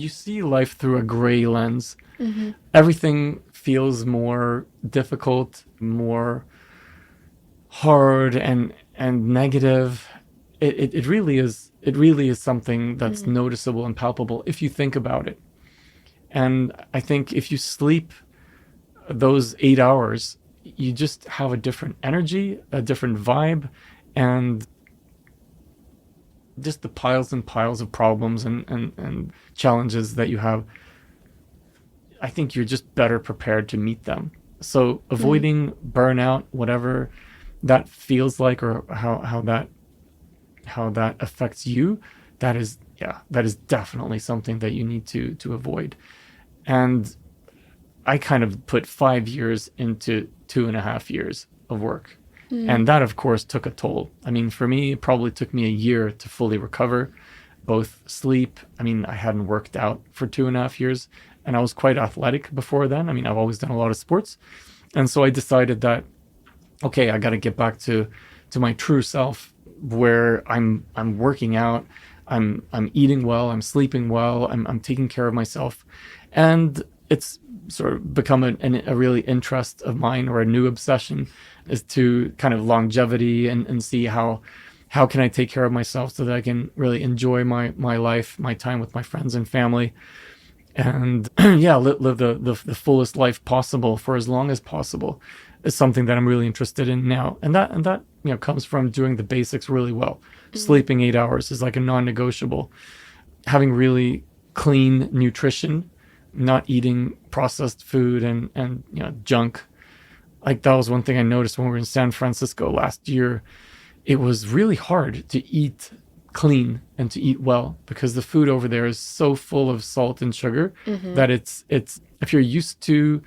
A: see life through a gray lens. Everything feels more difficult, more hard and negative. It really is something that's noticeable and palpable if you think about it. And I think if you sleep those 8 hours, you just have a different energy, a different vibe, and just the piles and piles of problems and challenges that you have, I think you're just better prepared to meet them. So avoiding burnout, whatever that feels like, or how that affects you, that is definitely something that you need to avoid. And I kind of put 5 years into 2.5 years of work. And that, of course, took a toll. I mean, for me, it probably took me a year to fully recover, both sleep. I mean, I hadn't worked out for 2.5 years, and I was quite athletic before then. I mean, I've always done a lot of sports. And so I decided that, okay, I got to get back to my true self, where I'm working out, I'm eating well, I'm sleeping well, I'm taking care of myself. And it's sort of become a really interest of mine, or a new obsession, is to kind of longevity and see how can I take care of myself so that I can really enjoy my life, my time with my friends and family, and live the fullest life possible for as long as possible, is something that I'm really interested in now. And that comes from doing the basics really well. Sleeping 8 hours is like a non-negotiable. Having really clean nutrition, not eating processed food and junk. Like, that was one thing I noticed when we were in San Francisco last year. It was really hard to eat clean and to eat well, because the food over there is so full of salt and sugar that it's if you're used to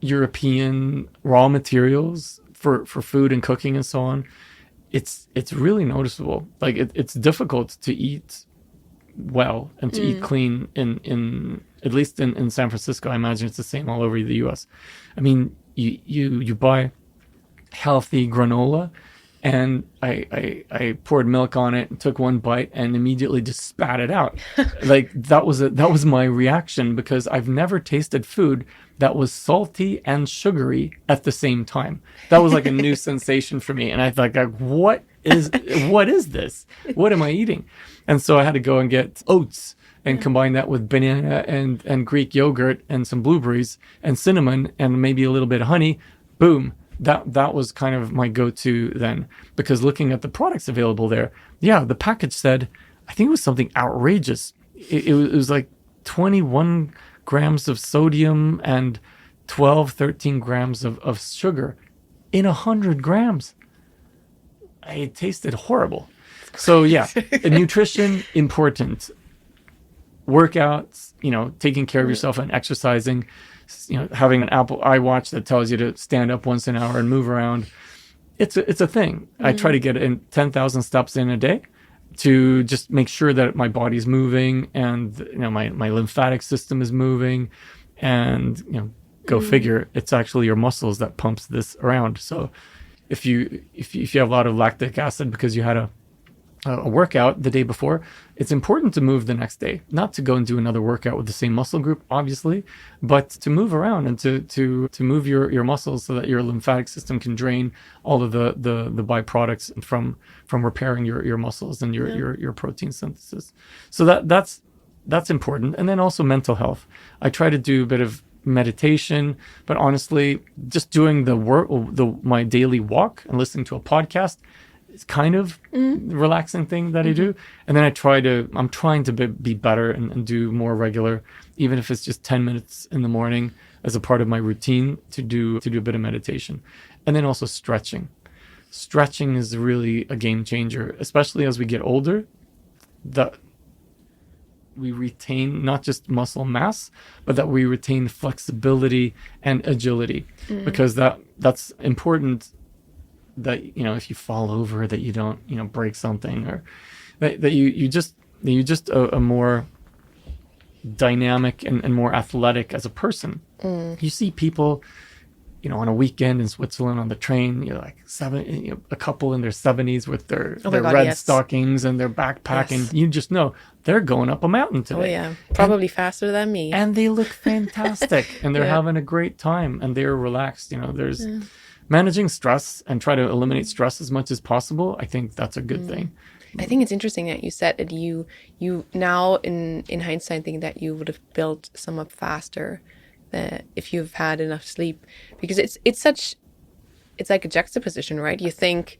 A: European raw materials for food and cooking and so on, it's really noticeable. Like, it's difficult to eat well and to eat clean in at least in San Francisco. I imagine it's the same all over the US. I mean, you buy healthy granola And I poured milk on it and took one bite and immediately just spat it out. Like that was my reaction, because I've never tasted food that was salty and sugary at the same time. That was like a new sensation for me. And I thought, like, what is this? What am I eating? And so I had to go and get oats and combine that with banana and Greek yogurt and some blueberries and cinnamon and maybe a little bit of honey. Boom. That was kind of my go-to then, because looking at the products available there, the package said, I think it was something outrageous. It was like 21 grams of sodium and 13 grams of sugar in 100 grams. It tasted horrible. So nutrition, important. Workouts, taking care of yourself and exercising, having an Apple iWatch that tells you to stand up once an hour and move around. It's a thing. I try to get in 10,000 steps in a day to just make sure that my body's moving and my lymphatic system is moving, and go figure, it's actually your muscles that pumps this around. So if you have a lot of lactic acid because you had a workout the day before, it's important to move the next day, not to go and do another workout with the same muscle group, obviously, but to move around and to move your muscles so that your lymphatic system can drain all of the byproducts from repairing your muscles and your protein synthesis. So that's important. And then also mental health. I try to do a bit of meditation, but honestly, just doing my daily walk and listening to a podcast, it's kind of relaxing thing that I do. And then I'm trying to be better and do more regular, even if it's just 10 minutes in the morning as a part of my routine to do a bit of meditation. And then also stretching. Stretching is really a game changer, especially as we get older, that we retain not just muscle mass, but that we retain flexibility and agility, because that's important. That if you fall over, that you don't break something, or that you just a more dynamic and more athletic as a person. You see people on a weekend in Switzerland on the train, like a couple in their 70s with their red stockings and their backpack, and you just know they're going up a mountain today.
C: Probably faster than me,
A: and they look fantastic and they're having a great time and they're relaxed. There's managing stress and try to eliminate stress as much as possible. I think that's a good thing.
C: I think it's interesting that you said that you now in hindsight think that you would have built SumUp faster if you've had enough sleep, because it's like a juxtaposition, right? You think,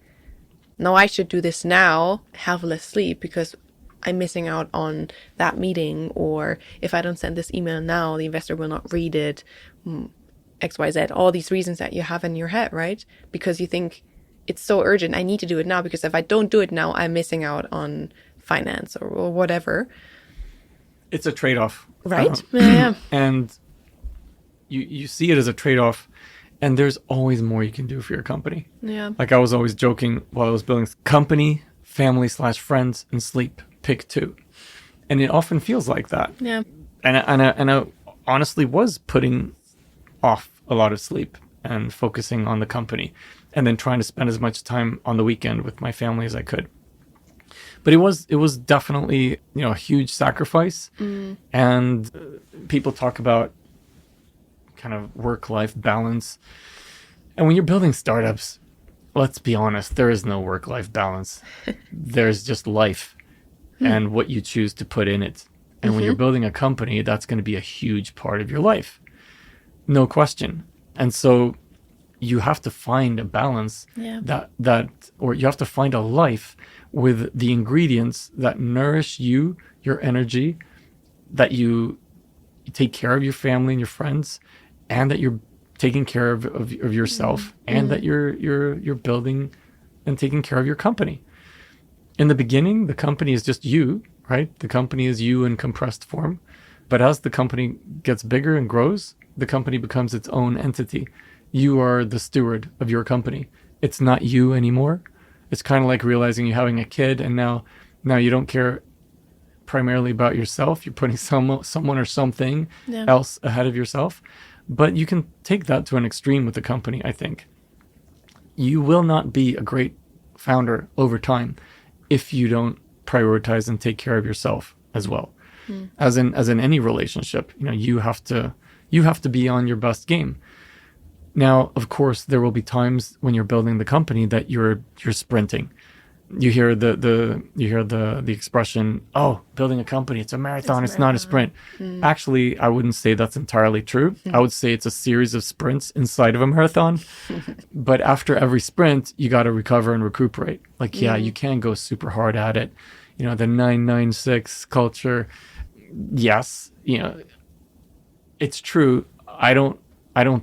C: no, I should do this now, have less sleep because I'm missing out on that meeting, or if I don't send this email now, the investor will not read it. XYZ, all these reasons that you have in your head, right? Because you think it's so urgent, I need to do it now, because if I don't do it now, I'm missing out on finance or whatever.
A: It's a trade-off.
C: Right?
A: And you see it as a trade-off, and there's always more you can do for your company.
C: Yeah.
A: Like I was always joking while I was building company, family/friends, and sleep. Pick two. And it often feels like that.
C: Yeah.
A: And I honestly was putting off a lot of sleep and focusing on the company, and then trying to spend as much time on the weekend with my family as I could. But it was definitely a huge sacrifice. And people talk about kind of work-life balance, and when you're building startups, let's be honest, there is no work-life balance. There's just life and what you choose to put in it. And when you're building a company, that's going to be a huge part of your life. No question. And so you have to find a balance or you have to find a life with the ingredients that nourish you, your energy, that you take care of your family and your friends, and that you're taking care of yourself, and that you're building and taking care of your company. In the beginning, the company is just you, right? The company is you in compressed form. But as the company gets bigger and grows, the company becomes its own entity. You are the steward of your company. It's not you anymore. It's kind of like realizing you're having a kid, and now you don't care primarily about yourself. You're putting someone or something else ahead of yourself. But you can take that to an extreme with the company, I think. You will not be a great founder over time if you don't prioritize and take care of yourself as well. As in any relationship, you have to be on your best game. Now, of course, there will be times when you're building the company that you're sprinting. You hear the expression, "Oh, building a company, it's a marathon, it's not a sprint." Actually, I wouldn't say that's entirely true. I would say it's a series of sprints inside of a marathon. But after every sprint, you got to recover and recuperate. Like, you can go super hard at it. The 996 culture. Yes, it's true. I don't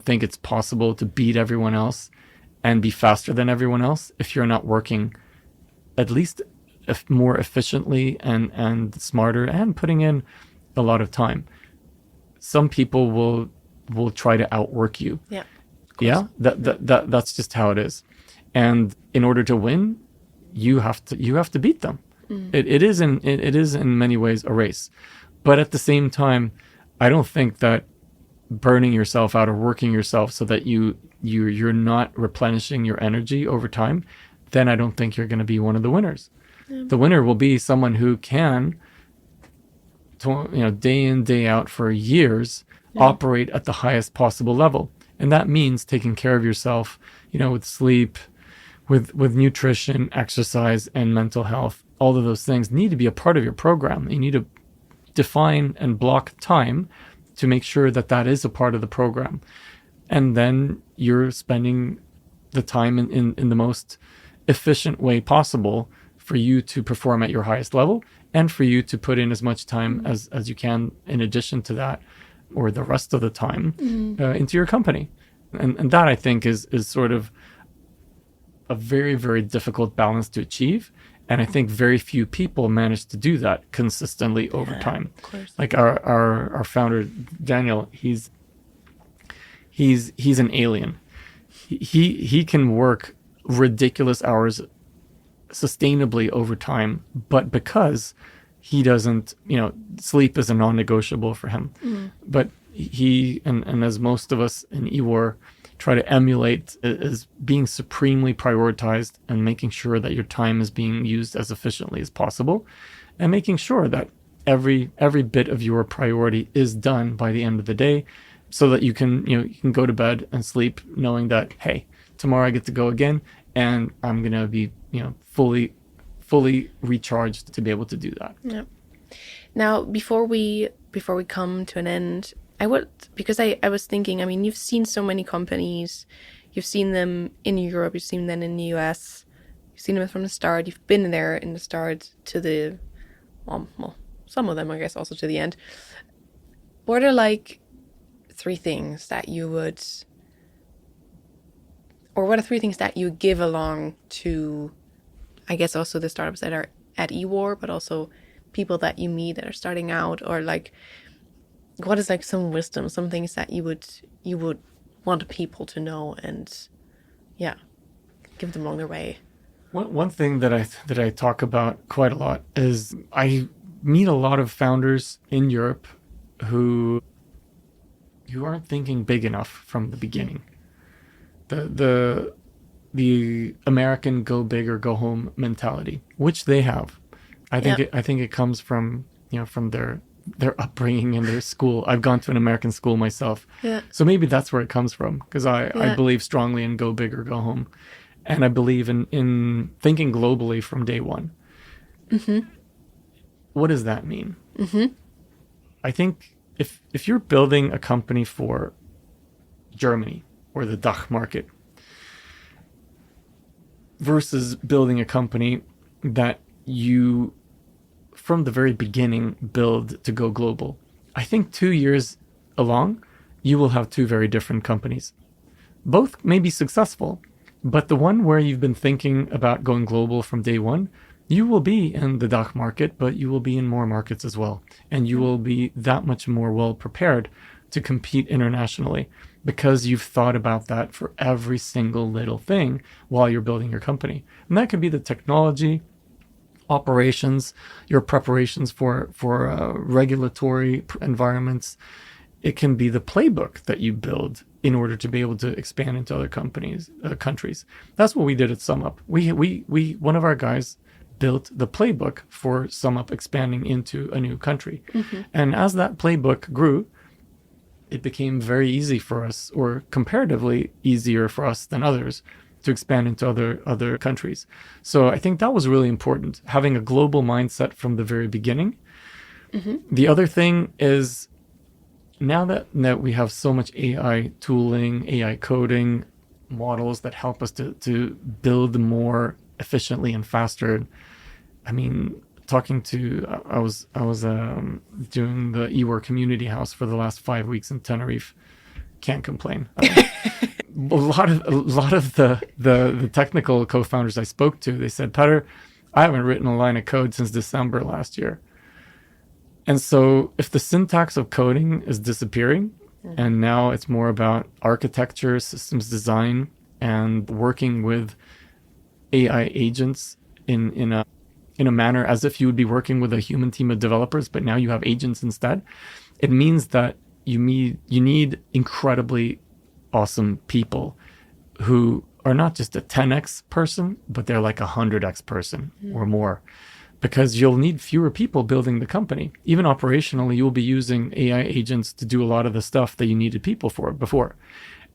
A: think it's possible to beat everyone else and be faster than everyone else if you're not working at least more efficiently and smarter and putting in a lot of time. Some people will try to outwork you. Yeah. That's just how it is. And in order to win, you have to beat them. It is in many ways a race. But at the same time, I don't think that burning yourself out or working yourself so that you're not replenishing your energy over time, then I don't think you're going to be one of the winners. The winner will be someone who can, day in, day out for years, operate at the highest possible level. And that means taking care of yourself, with sleep, with nutrition, exercise, and mental health. All of those things need to be a part of your program. You need to define and block time to make sure that is a part of the program. And then you're spending the time in the most efficient way possible for you to perform at your highest level and for you to put in as much time as you can in addition to that, or the rest of the time, into your company. And that, I think, is sort of a very, very difficult balance to achieve. And I think very few people manage to do that consistently over time.
C: Of course.
A: Like our founder, Daniel, he's an alien. He can work ridiculous hours sustainably over time, but because he doesn't, sleep is a non-negotiable for him. But he, and as most of us in EWOR try to emulate, is being supremely prioritized and making sure that your time is being used as efficiently as possible, and making sure that every bit of your priority is done by the end of the day, so that you can go to bed and sleep knowing that, hey, tomorrow I get to go again, and I'm gonna be fully recharged to be able to do that.
C: Yeah. Now, before we come to an end, because I was thinking, you've seen so many companies, you've seen them in Europe, you've seen them in the US, you've seen them from the start, you've been there in the start to the, some of them, I guess, also to the end. What are what are three things that you give along to, I guess, also the startups that are at EWOR, but also people that you meet that are starting out, or what is some wisdom, some things that you would want people to know and give them along their way?
A: One thing that I talk about quite a lot is I meet a lot of founders in Europe who aren't thinking big enough from the beginning. The American go big or go home mentality, which they have. I think it comes from from their upbringing and their school. I've gone to an American school myself.
C: Yeah.
A: So maybe that's where it comes from, because I believe strongly in go big or go home. And I believe in thinking globally from day one. Mm-hmm. What does that mean? Mm-hmm. I think if you're building a company for Germany or the DACH market versus building a company that you, from the very beginning, build to go global, I think 2 years along, you will have two very different companies. Both may be successful, but the one where you've been thinking about going global from day one, you will be in the DACH market, but you will be in more markets as well. And you will be that much more well prepared to compete internationally, because you've thought about that for every single little thing while you're building your company. And that could be the technology, operations, your preparations for regulatory environments. it can be the playbook that you build in order to be able to expand into other countries. That's what we did at SumUp. We one of our guys built the playbook for SumUp expanding into a new country. And as that playbook grew, it became very easy for us, or comparatively easier for us than others, to expand into other countries. So I think that was really important, having a global mindset from the very beginning. The other thing is, now that we have so much AI tooling, AI coding models that help us to build more efficiently and faster. I mean, I was doing the EWOR community house for the last 5 weeks in Tenerife. Can't complain. A lot of the technical co-founders I spoke to, they said, Petter, I haven't written a line of code since December last year. And so if the syntax of coding is disappearing, and now it's more about architecture, systems design, and working with AI agents in a manner as if you would be working with a human team of developers, but now you have agents instead, it means that you need incredibly awesome people who are not just a 10x person, but they're like a 100x person or more. Because you'll need fewer people building the company. Even operationally, you'll be using AI agents to do a lot of the stuff that you needed people for before.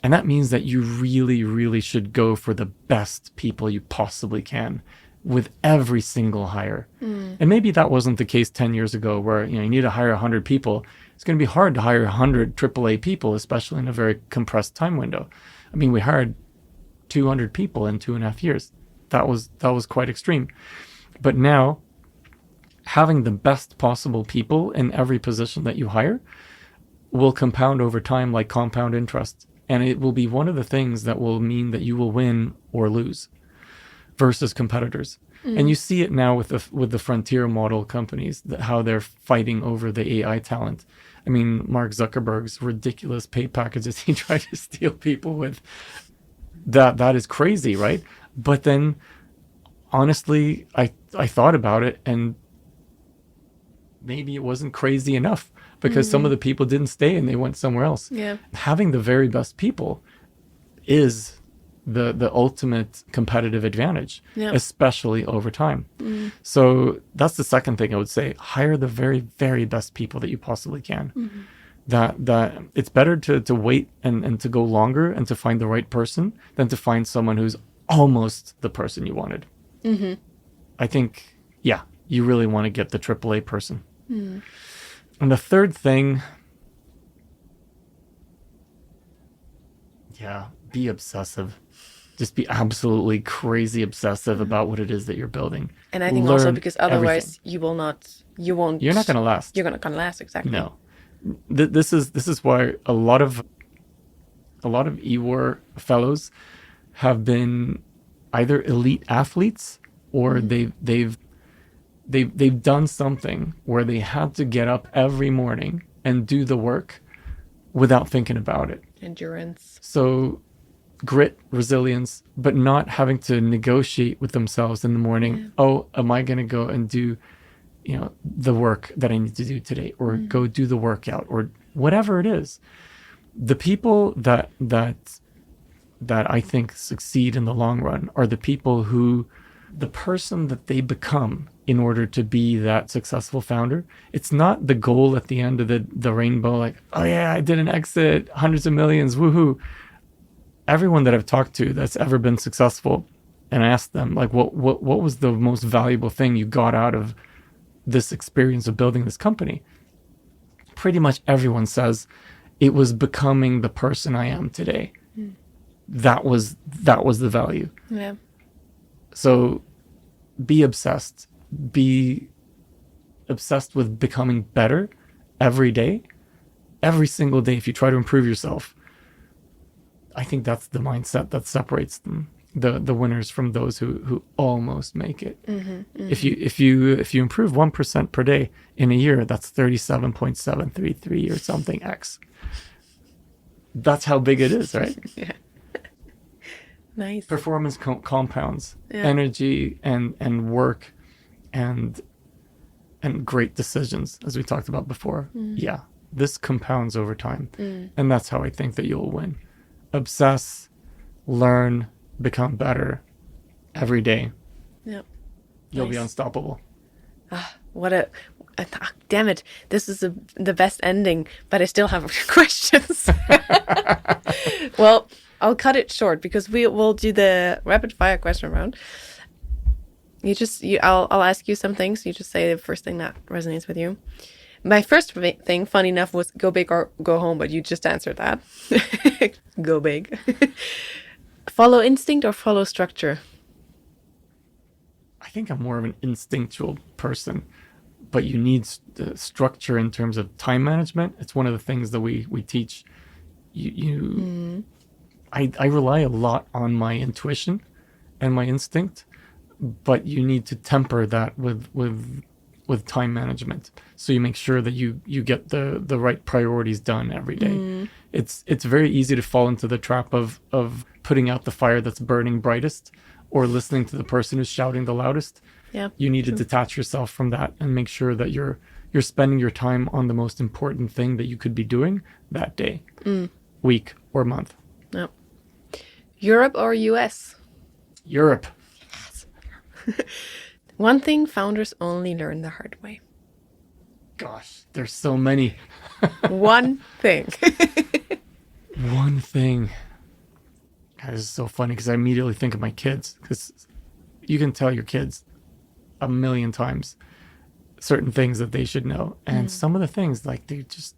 A: And that means that you really, really should go for the best people you possibly can with every single hire. And maybe that wasn't the case 10 years ago, where you need to hire 100 people. It's going to be hard to hire 100 AAA people, especially in a very compressed time window. I mean, we hired 200 people in 2.5 years. That was quite extreme. But now, having the best possible people in every position that you hire will compound over time like compound interest. And it will be one of the things that will mean that you will win or lose versus competitors. And you see it now with the frontier model companies, how they're fighting over the AI talent. I mean, Mark Zuckerberg's ridiculous pay packages he tried to steal people with, that is crazy, right? But then, honestly, I thought about it, and maybe it wasn't crazy enough, because some of the people didn't stay and they went somewhere else.
C: Yeah.
A: Having the very best people is the ultimate competitive advantage, especially over time. So that's the second thing I would say. Hire the very, very best people that you possibly can. That it's better to wait and to go longer and to find the right person than to find someone who's almost the person you wanted. I think, you really want to get the AAA person. And the third thing, be obsessive. Just be absolutely crazy obsessive about what it is that you're building.
C: And I think
A: Learn
C: also because otherwise
A: everything.
C: you won't.
A: You're not going to last.
C: You're not going to last, exactly.
A: No. This is why a lot of EWOR fellows have been either elite athletes or they've done something where they had to get up every morning and do the work without thinking about it.
C: Endurance.
A: So grit, resilience, but not having to negotiate with themselves in the morning. Oh, am I going to go and do, the work that I need to do today, or go do the workout, or whatever it is? The people that I think succeed in the long run are the people who, the person that they become in order to be that successful founder. It's not the goal at the end of the rainbow, like, oh yeah, I did an exit, hundreds of millions, woohoo. Everyone that I've talked to that's ever been successful, and I asked them, like, what was the most valuable thing you got out of this experience of building this company? Pretty much everyone says it was becoming the person I am today. That was the value.
C: Yeah.
A: So be obsessed. Be obsessed with becoming better every day, every single day. If you try to improve yourself, I think that's the mindset that separates them, the winners, from those who almost make it. If you improve 1% per day in a year, that's 37.733 or something X. That's how big it is, right?
C: Yeah. Nice.
A: Performance compounds. Energy and work and great decisions, as we talked about before. this compounds over time. And that's how I think that you'll win. Obsess, learn, become better every day.
C: Yep.
A: You'll be
C: Nice.
A: unstoppable.
C: Damn it. This is the best ending, but I still have questions. Well, I'll cut it short because we'll do the rapid fire question round. I'll ask you some things. You just say the first thing that resonates with you. My first thing, funny enough, was go big or go home, but you just answered that. Go big. Follow instinct or follow structure?
A: I think I'm more of an instinctual person, but you need structure in terms of time management. It's one of the things that we teach. I rely a lot on my intuition and my instinct, but you need to temper that with time management. So you make sure that you get the right priorities done every day. It's very easy to fall into the trap of putting out the fire that's burning brightest, or listening to the person who's shouting the loudest.
C: Yeah.
A: You need to detach yourself from that and make sure that you're spending your time on the most important thing that you could be doing that day, week, or month.
C: No. Europe or US?
A: Europe.
C: One thing founders only learn the hard way.
A: Gosh, there's so many.
C: One thing.
A: One thing. God, this is so funny because I immediately think of my kids, because you can tell your kids a million times certain things that they should know. And some of the things, like they just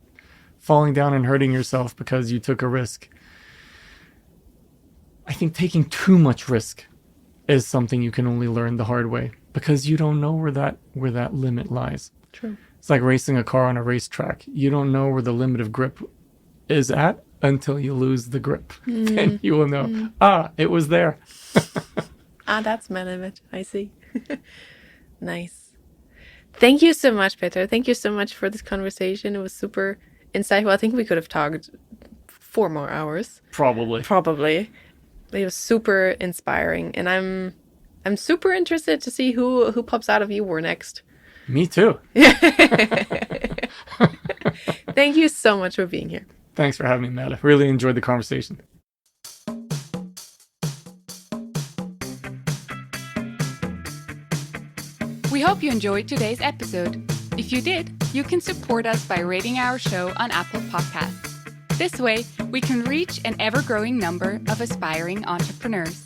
A: falling down and hurting yourself because you took a risk. I think taking too much risk is something you can only learn the hard way, because you don't know where that limit lies.
C: True.
A: It's like racing a car on a racetrack. You don't know where the limit of grip is at until you lose the grip. Then you will know, it was there.
C: That's my limit. I see. Nice. Thank you so much, Peter. Thank you so much for this conversation. It was super insightful. I think we could have talked 4 more hours.
A: Probably.
C: It was super inspiring, and I'm super interested to see who pops out of EWOR next.
A: Me too.
C: Thank you so much for being here.
A: Thanks for having me, Matt. Really enjoyed the conversation.
B: We hope you enjoyed today's episode. If you did, you can support us by rating our show on Apple Podcasts. This way, we can reach an ever-growing number of aspiring entrepreneurs.